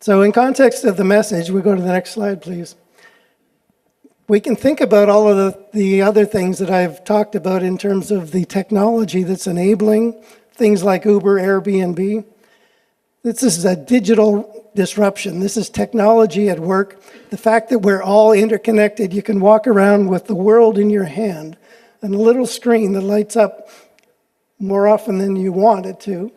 So in context of the message, we go to the next slide, please. We can think about all of the other things that I've talked about in terms of the technology that's enabling things like Uber, Airbnb. This is a digital disruption. This is technology at work. The fact that we're all interconnected, you can walk around with the world in your hand and a little screen that lights up more often than you want it to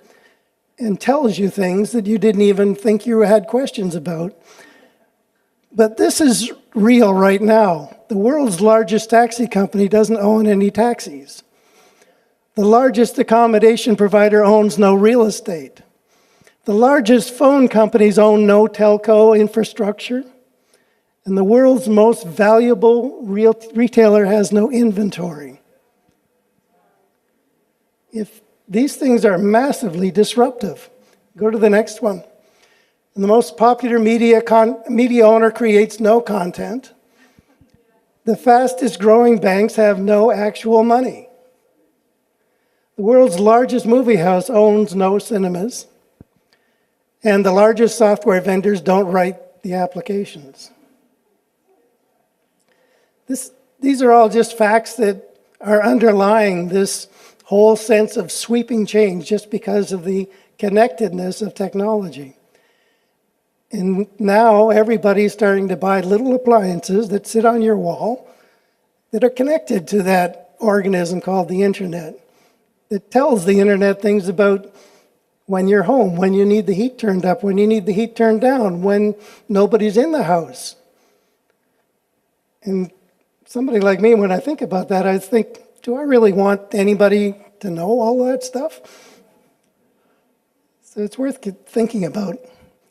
and tells you things that you didn't even think you had questions about. But this is real right now. The world's largest taxi company doesn't own any taxis. The largest accommodation provider owns no real estate. The largest phone companies own no telco infrastructure. And the world's most valuable retailer has no inventory. If these things are massively disruptive, go to the next one. And the most popular media owner creates no content. The fastest growing banks have no actual money. The world's largest movie house owns no cinemas. And the largest software vendors don't write the applications. These are all just facts that are underlying this whole sense of sweeping change just because of the connectedness of technology. And now everybody's starting to buy little appliances that sit on your wall that are connected to that organism called the internet. That tells the internet things about when you're home, when you need the heat turned up, when you need the heat turned down, when nobody's in the house. And somebody like me, when I think about that, I think, do I really want anybody to know all that stuff? So it's worth thinking about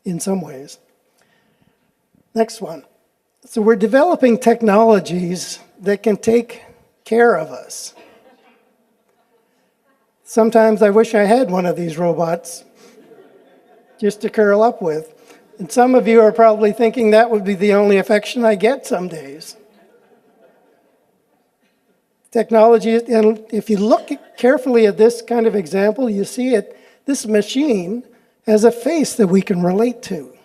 in some ways. Next one. So we're developing technologies that can take care of us. Sometimes I wish I had one of these robots just to curl up with. And some of you are probably thinking that would be the only affection I get some days. Technology, and if you look carefully at this kind of example, you see it. This machine has a face that we can relate to.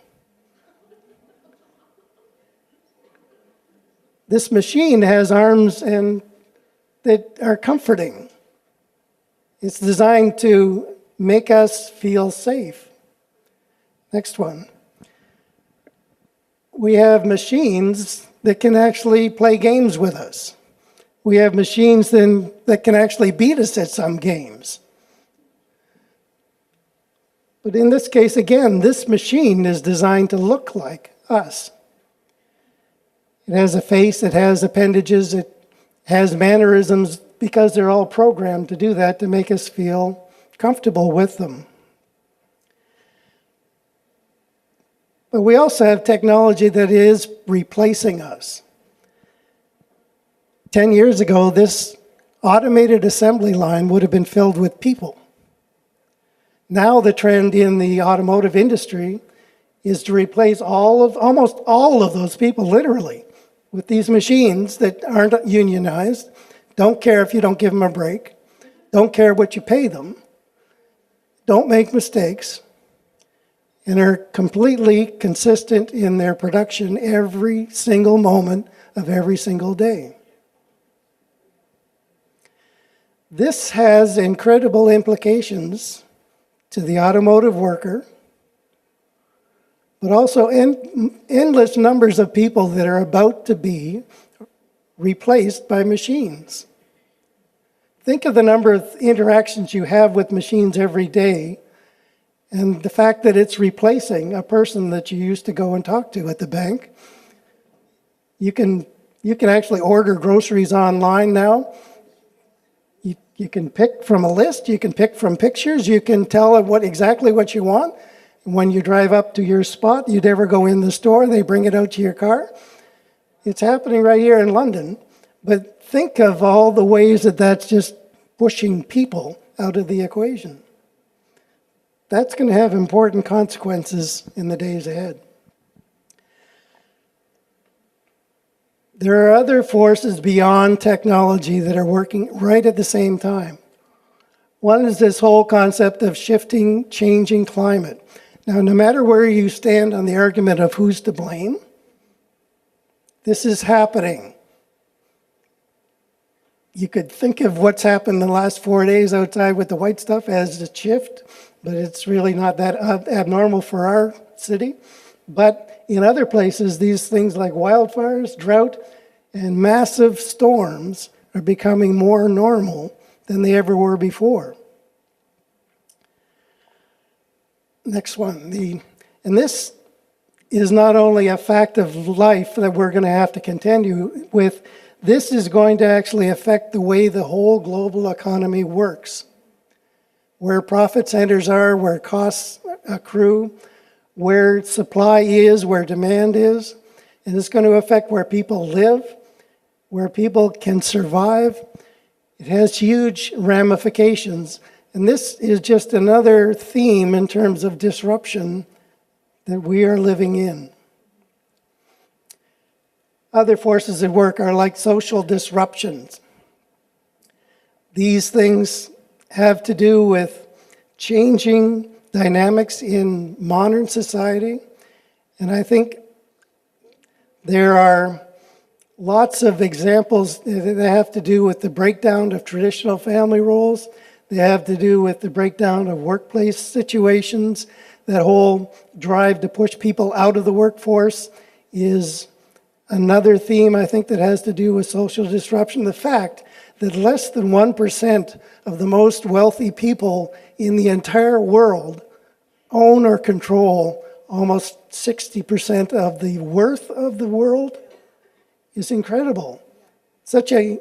This machine has arms and that are comforting. It's designed to make us feel safe. Next one. We have machines that can actually play games with us. We have machines that can actually beat us at some games. But in this case, again, this machine is designed to look like us. It has a face, it has appendages, it has mannerisms, because they're all programmed to do that to make us feel comfortable with them. But we also have technology that is replacing us. 10 years ago, this automated assembly line would have been filled with people. Now the trend in the automotive industry is to replace almost all of those people, literally, with these machines that aren't unionized, don't care if you don't give them a break, don't care what you pay them, don't make mistakes, and are completely consistent in their production every single moment of every single day. This has incredible implications to the automotive worker, but also endless numbers of people that are about to be replaced by machines. Think of the number of interactions you have with machines every day, and the fact that it's replacing a person that you used to go and talk to at the bank. You can actually order groceries online now. You can pick from a list, you can pick from pictures, you can tell it exactly what you want. And when you drive up to your spot, you never go in the store, they bring it out to your car. It's happening right here in London. But think of all the ways that that's just pushing people out of the equation. That's going to have important consequences in the days ahead. There are other forces beyond technology that are working right at the same time. One is this whole concept of shifting, changing climate. Now, no matter where you stand on the argument of who's to blame, this is happening. You could think of what's happened in the last 4 days outside with the white stuff as a shift, but it's really not that abnormal for our city. But in other places, these things like wildfires, drought, and massive storms are becoming more normal than they ever were before. Next one. And this is not only a fact of life that we're going to have to contend with, this is going to actually affect the way the whole global economy works. Where profit centers are, where costs accrue, where supply is, where demand is. And it's going to affect where people live, where people can survive. It has huge ramifications. And this is just another theme in terms of disruption that we are living in. Other forces at work are like social disruptions. These things have to do with changing dynamics in modern society. And I think there are lots of examples that have to do with the breakdown of traditional family roles. They have to do with the breakdown of workplace situations. That whole drive to push people out of the workforce is another theme, I think, that has to do with social disruption. The fact that less than 1% of the most wealthy people in the entire world own or control almost 60% of the worth of the world is incredible. Such a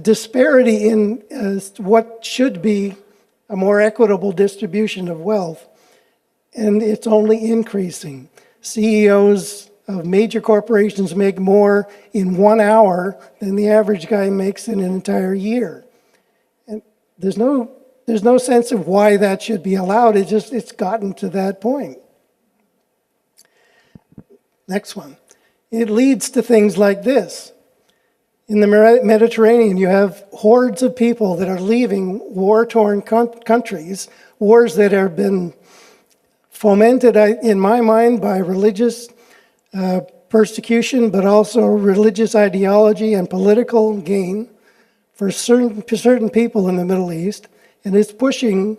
disparity in what should be a more equitable distribution of wealth. And it's only increasing. CEOs of major corporations make more in 1 hour than the average guy makes in an entire year. And there's no sense of why that should be allowed. It's gotten to that point. Next one. It leads to things like this. In the Mediterranean, you have hordes of people that are leaving war-torn countries, wars that have been fomented, in my mind, by religious persecution, but also religious ideology and political gain for certain people in the Middle East. And it's pushing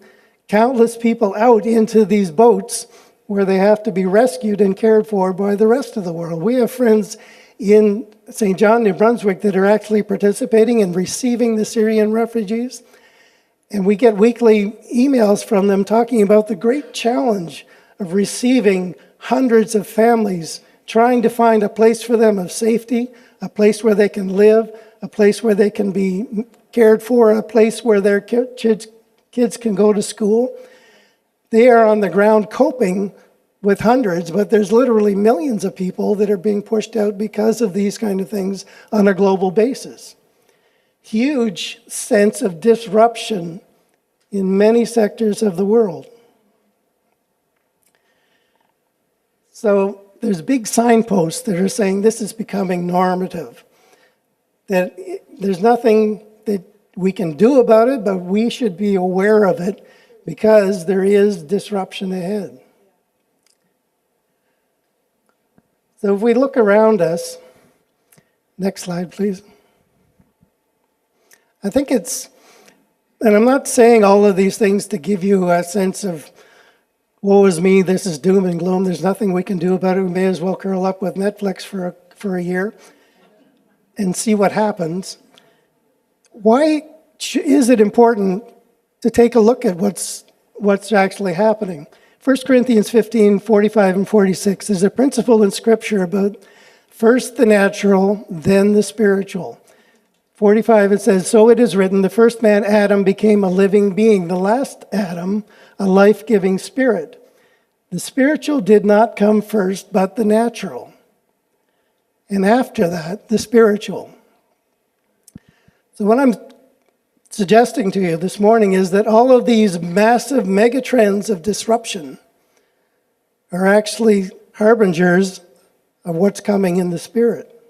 countless people out into these boats where they have to be rescued and cared for by the rest of the world. We have friends in St. John, New Brunswick, that are actually participating in receiving the Syrian refugees. And we get weekly emails from them talking about the great challenge of receiving hundreds of families, trying to find a place for them of safety, a place where they can live, a place where they can be cared for, a place where their kids can go to school. They are on the ground coping with hundreds, but there's literally millions of people that are being pushed out because of these kind of things on a global basis. Huge sense of disruption in many sectors of the world. So there's big signposts that are saying this is becoming normative, that there's nothing that we can do about it, but we should be aware of it because there is disruption ahead. So if we look around us, next slide, please. I think it's, and I'm not saying all of these things to give you a sense of, woe is me, this is doom and gloom, there's nothing we can do about it, we may as well curl up with Netflix for a year and see what happens. Why is it important to take a look at what's actually happening? 1 Corinthians 15, 45 and 46, there's a principle in Scripture about first the natural, then the spiritual. 45, it says, so it is written, the first man, Adam, became a living being. The last Adam, a life-giving spirit. The spiritual did not come first, but the natural. And after that, the spiritual. So what I'm suggesting to you this morning is that all of these massive megatrends of disruption are actually harbingers of what's coming in the spirit.